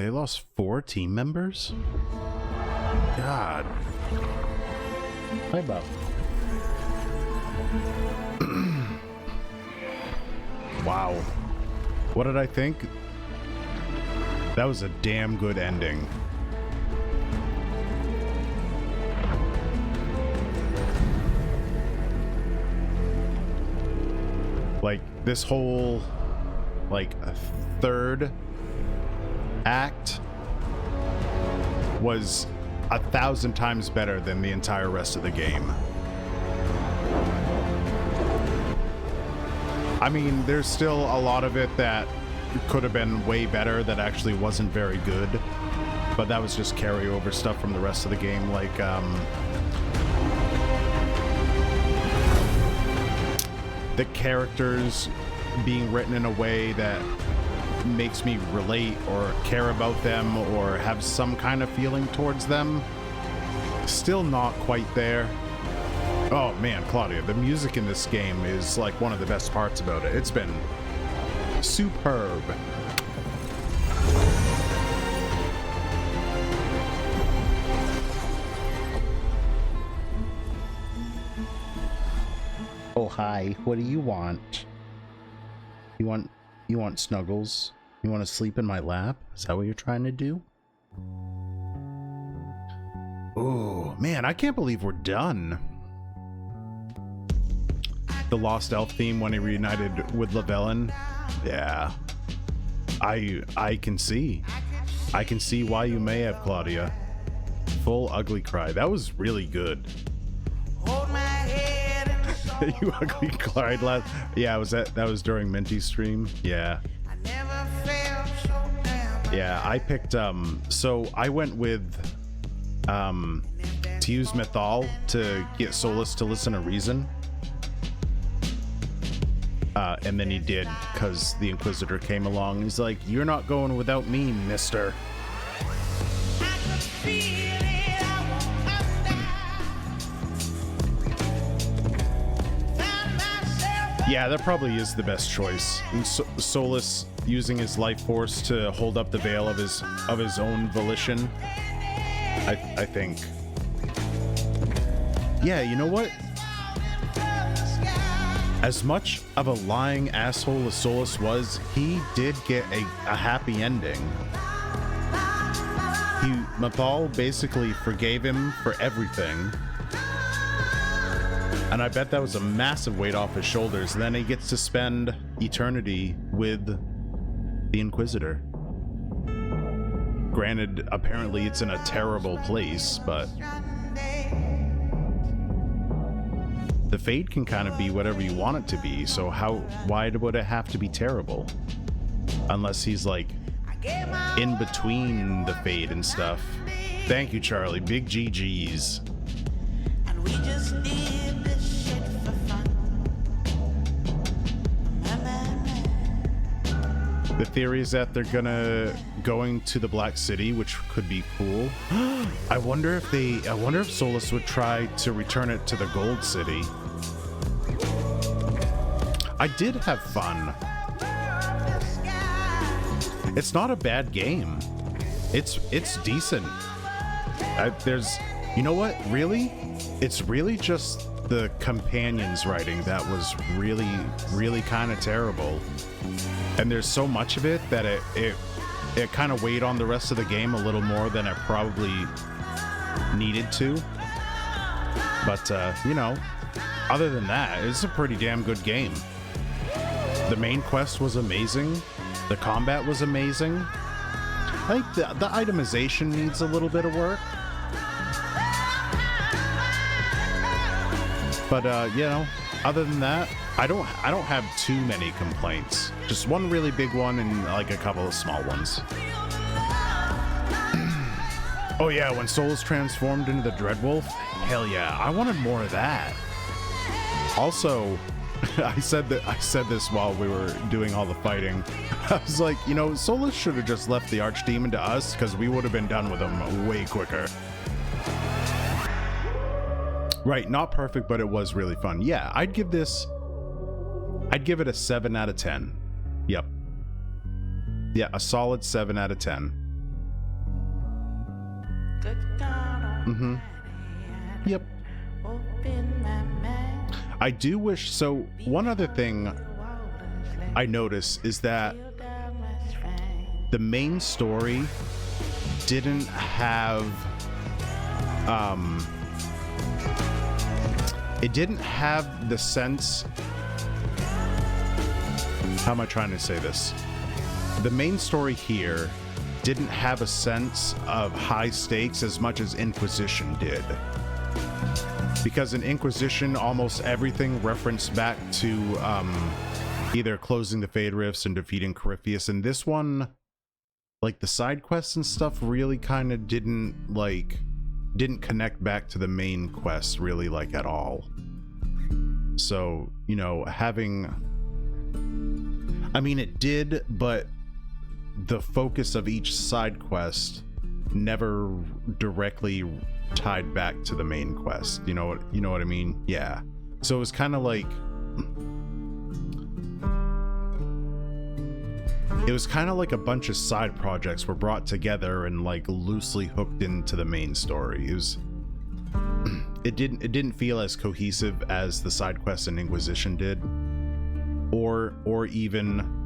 they lost 4 team members? God. Hi, Bob. Wow. What did I think? That was a damn good ending. Like, this whole, like, a third act was 1,000 times better than the entire rest of the game. I mean, there's still a lot of it that could have been way better that actually wasn't very good, but that was just carryover stuff from the rest of the game, like, the characters being written in a way that makes me relate or care about them or have some kind of feeling towards them. Still not quite there. Oh man, Claudia, the music in this game is like one of the best parts about it. It's been superb. Oh, hi. What do you want? You want snuggles? You want to sleep in my lap? Is that what you're trying to do? Oh man, I can't believe we're done. The Lost Elf theme when he reunited with Lavelin. Yeah. I can see. I can see why you may have, Claudia. Full ugly cry. That was really good. You ugly cried last. Yeah, that was during Minty's stream. Yeah. Yeah, I picked so I went with to use Mythal to get Solus to listen to Reason. And then he did, because the Inquisitor came along. He's like, "You're not going without me, mister." Yeah, that probably is the best choice. And Solus using his life force to hold up the veil of his own volition. I think. Yeah, you know what? As much of a lying asshole as Solus was, he did get a happy ending. Mythal basically forgave him for everything. And I bet that was a massive weight off his shoulders. And then he gets to spend eternity with the Inquisitor. Granted, apparently it's in a terrible place, but the fate can kind of be whatever you want it to be, so why would it have to be terrible? Unless he's like in between the fate and stuff. Thank you, Charlie. Big GG's. And we just did this shit for fun. The theory is that they're going to the Black City, which could be cool. I wonder if Solus would try to return it to the Gold City. I did have fun. It's not a bad game. It's decent. You know what? Really, it's really just the companions writing that was really, really kind of terrible. And there's so much of it that it kind of weighed on the rest of the game a little more than it probably needed to. But you know, other than that, it's a pretty damn good game. The main quest was amazing. The combat was amazing. I think the itemization needs a little bit of work. But you know, other than that, I don't have too many complaints. Just one really big one and like a couple of small ones. Oh yeah, when Solus transformed into the Dreadwolf, hell yeah, I wanted more of that. Also, I said this while we were doing all the fighting. I was like, you know, Solus should have just left the Archdemon to us, because we would have been done with him way quicker. Right, not perfect, but it was really fun. Yeah, I'd give it a 7 out of 10. Yep. Yeah, a solid 7 out of 10. Mm-hmm. Yep. I do wish, so one other thing I notice is that the main story didn't have it didn't have the sense, how am I trying to say this? The main story here didn't have a sense of high stakes as much as Inquisition did. Because in Inquisition, almost everything referenced back to either closing the Fade Rifts and defeating Corypheus. And this one, like the side quests and stuff really kind of didn't connect back to the main quest really like at all. So, you know, I mean, it did, but the focus of each side quest never directly tied back to the main quest. You know what I mean? Yeah. So it was kind of like a bunch of side projects were brought together and like loosely hooked into the main story. It didn't feel as cohesive as the side quests in Inquisition did, or even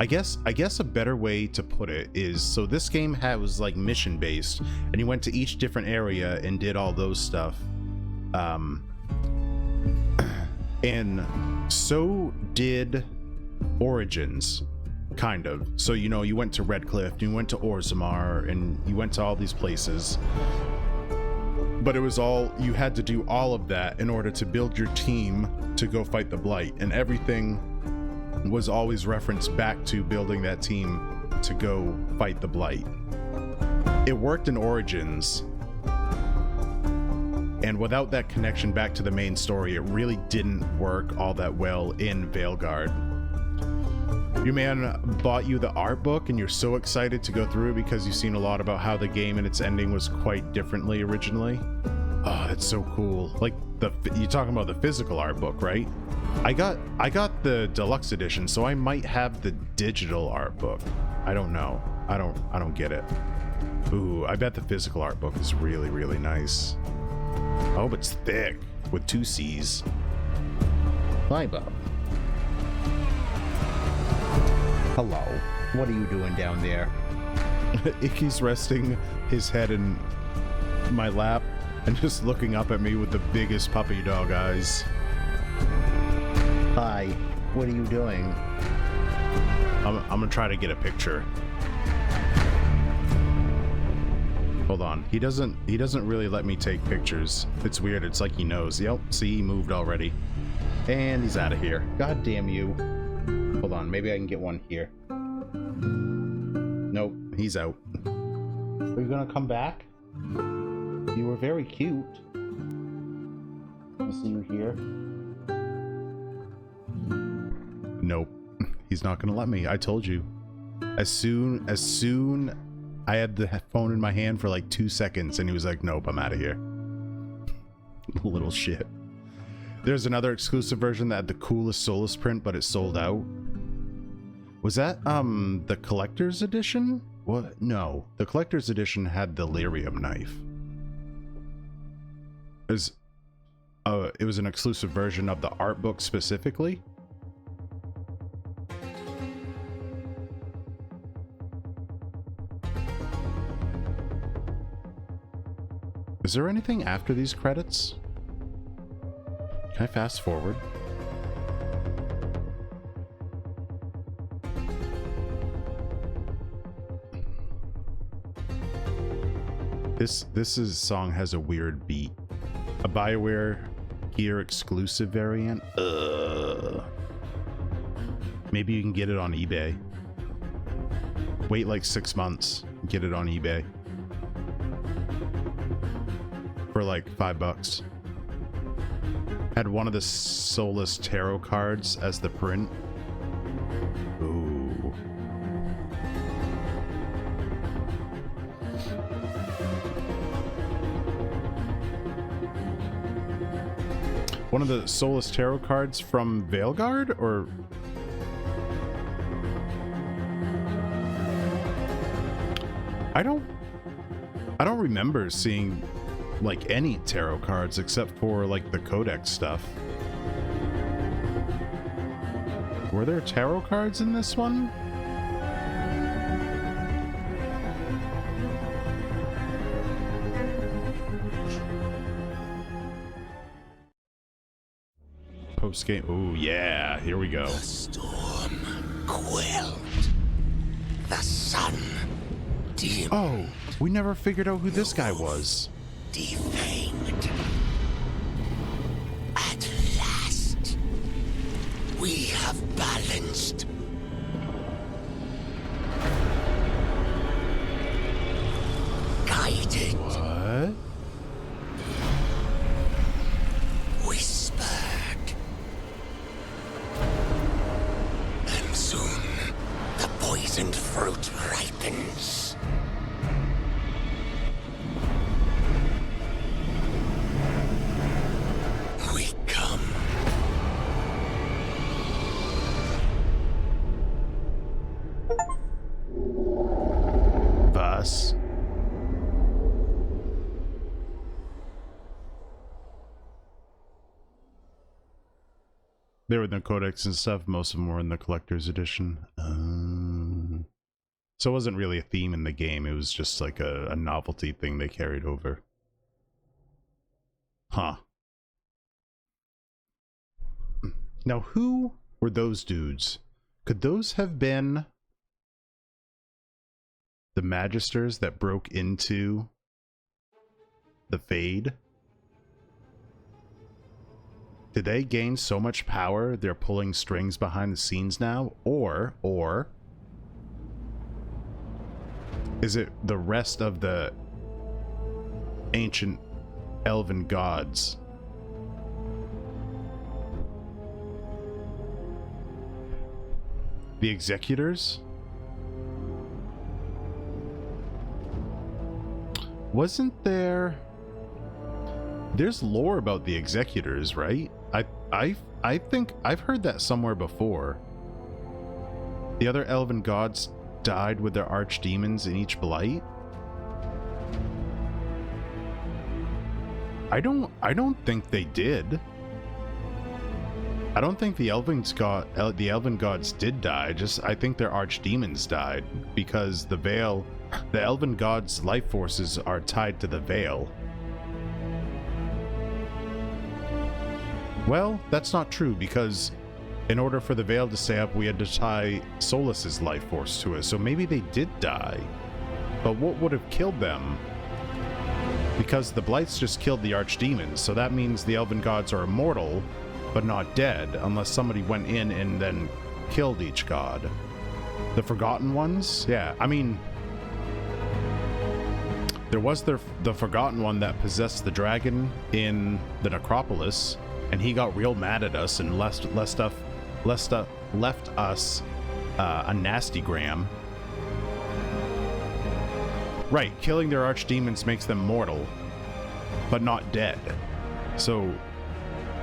I guess a better way to put it is, so this game was like mission based, and you went to each different area and did all those stuff, and so did Origins, kind of. So, you know, you went to Redcliffe, you went to Orzammar, and you went to all these places, but it was all, you had to do all of that in order to build your team to go fight the Blight, and everything was always referenced back to building that team to go fight the Blight. It worked in Origins, and without that connection back to the main story, it really didn't work all that well in Veilguard. Your man bought you the art book and you're so excited to go through it because you've seen a lot about how the game and its ending was quite differently originally. Oh, that's so cool. Like, you're talking about the physical art book, right? I got the deluxe edition, so I might have the digital art book. I don't know. I don't get it. Ooh, I bet the physical art book is really, really nice. Oh, but it's thick with 2 C's. Hi, Bob. Hello. What are you doing down there? Icky's resting his head in my lap and just looking up at me with the biggest puppy dog eyes. Hi. What are you doing? I'm gonna try to get a picture. Hold on. He doesn't really let me take pictures. It's weird. It's like he knows. Yep. See, he moved already. And he's out of here. God damn you. Hold on. Maybe I can get one here. Nope. He's out. Are you gonna come back? You were very cute. I see you here. Nope. He's not gonna let me. I told you. As soon I had the phone in my hand for like 2 seconds and he was like, nope, I'm out of here. Little shit. There's another exclusive version that had the coolest Solus print, but it sold out. Was that the collector's edition? What? No. The collector's edition had the lyrium knife. It was an exclusive version of the art book specifically. Is there anything after these credits? Can I fast forward? This song has a weird beat. A BioWare Gear exclusive variant. Maybe you can get it on eBay. Wait like 6 months, get it on eBay. For like $5. Had one of the Solus tarot cards as the print. Ooh. One of the Solus tarot cards from Veilguard, or I don't remember seeing like any tarot cards except for like the codex stuff. Were there tarot cards in this one? Post game. Oh yeah, here we go. The storm quelled. The sun dimmed. Oh, we never figured out who this guy was. Defanged. At last, we have balanced. Guided. What? Whispered. And soon, the poisoned fruit ripens. We come. Bus. They were in the codex and stuff. Most of them were in the collector's edition. So it wasn't really a theme in the game. It was just like a novelty thing they carried over. Huh. Now, who were those dudes? Could those have been the Magisters that broke into the Fade? Did they gain so much power they're pulling strings behind the scenes now? Or is it the rest of the ancient elven gods? The Executors? Wasn't there... There's lore about the Executors, right? I think I've heard that somewhere before. The other elven gods died with their archdemons in each blight. I don't think they did. I don't think the elven gods did die. I think their archdemons died because the elven gods' life forces are tied to the veil. Well, that's not true, because in order for the veil to stay up, we had to tie Solus's life force to it. So maybe they did die. But what would have killed them? Because the blights just killed the archdemons, so that means the elven gods are immortal, but not dead, unless somebody went in and then killed each god. The Forgotten Ones? Yeah, I mean... There was the Forgotten One that possessed the dragon in the Necropolis, and he got real mad at us and left us a nasty gram. Right, killing their archdemons makes them mortal, but not dead. So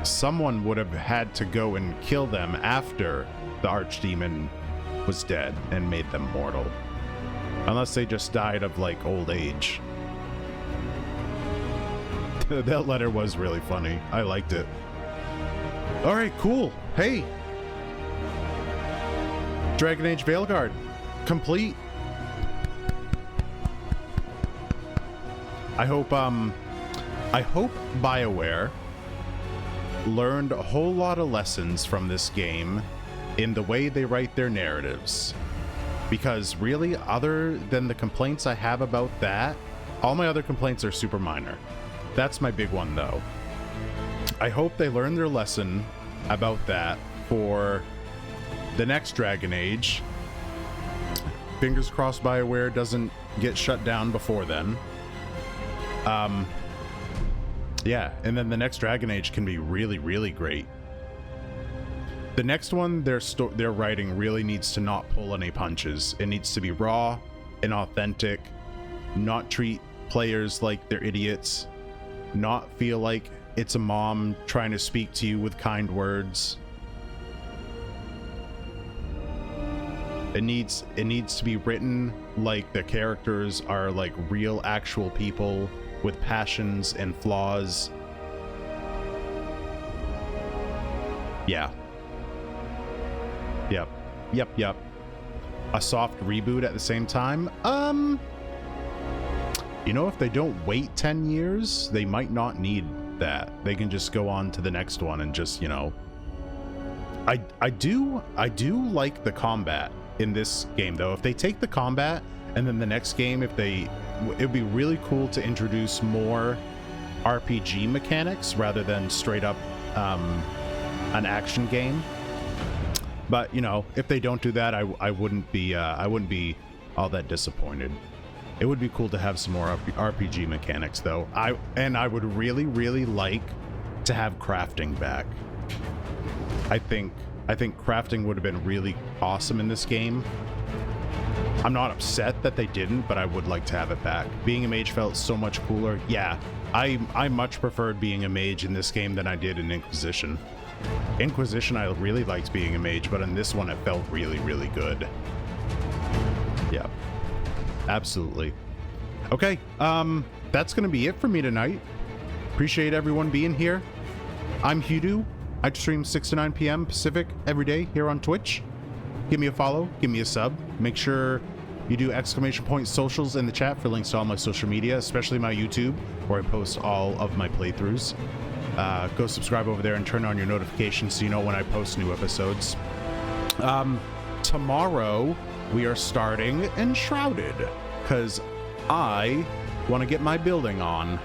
someone would have had to go and kill them after the archdemon was dead and made them mortal. Unless they just died of, like, old age. That letter was really funny. I liked it. Alright, cool. Hey! Dragon Age Veilguard. Complete. I hope BioWare learned a whole lot of lessons from this game in the way they write their narratives. Because really, other than the complaints I have about that, all my other complaints are super minor. That's my big one, though. I hope they learn their lesson about that for the next Dragon Age. Fingers crossed BioWare doesn't get shut down before then. Yeah, and then the next Dragon Age can be really, really great. The next one, their writing really needs to not pull any punches. It needs to be raw and authentic, not treat players like they're idiots, not feel like it's a mom trying to speak to you with kind words. It needs to be written like the characters are like real actual people with passions and flaws. Yeah. Yep. A soft reboot at the same time. You know, if they don't wait 10 years, they might not need that. They can just go on to the next one and just, you know. I do like the combat in this game though. If they take the combat and then the next game, it'd be really cool to introduce more RPG mechanics rather than straight up an action game. But you know, if they don't do that, I wouldn't be all that disappointed. It would be cool to have some more RPG mechanics though. I would really like to have crafting back. I think crafting would have been really awesome in this game. I'm not upset that they didn't, but I would like to have it back. Being a mage felt so much cooler. Yeah, I much preferred being a mage in this game than I did in Inquisition. Inquisition, I really liked being a mage, but in this one it felt really good. Yeah, absolutely. Okay, that's gonna be it for me tonight. Appreciate everyone being here. I'm Hughdoo. I stream 6 to 9 p.m. Pacific every day here on Twitch. Give me a follow, give me a sub. Make sure you do ! socials in the chat for links to all my social media, especially my YouTube, where I post all of my playthroughs. Go subscribe over there and turn on your notifications so you know when I post new episodes. Tomorrow, we are starting Enshrouded, because I want to get my building on.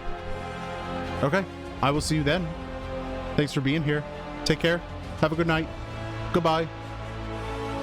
Okay, I will see you then. Thanks for being here. Take care. Have a good night. Goodbye.